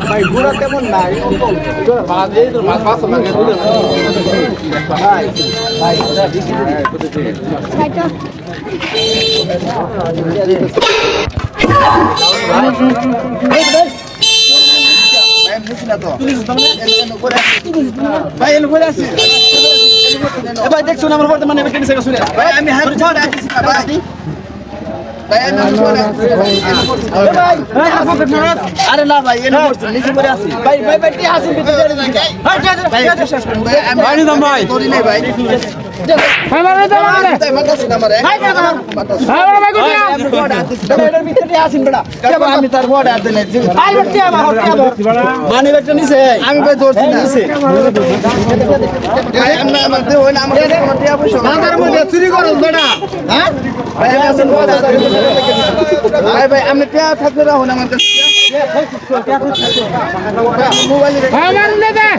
ভাই গুড়া কেমন নাই ভাই দেখছো না আমার বর্তমানে ভাই আমি আরে না ভাই এনে করছি নিচে করে আছি ভাই ভাই ভাই টি আসেন ভিতরে চলে যান ভাই বিশ্বাস করুন ভাই আমি ভাই নিদাম ভাই করি নাই ভাই ভাই মারবে তো মারবে মারতাছি না মারে ভাই ভাই ভাই কই এটার ভিতরে আসেন বড়া আমি তার বড় আর দেন ভাই বেটি আমার মানে বেটা নিছে আমি ভাই ধরছি না নিছে ভাই আমরা আমাদের হই না আমাদের কোনো টিয়া পয়সা আমার মধ্যে চুরি করছ বড়া হ্যাঁ ভাই আসেন বড়া ভাই ভাই আমি টিয়া থাকলে রাখুন আমার কাছে মোবাইল রে আমার দে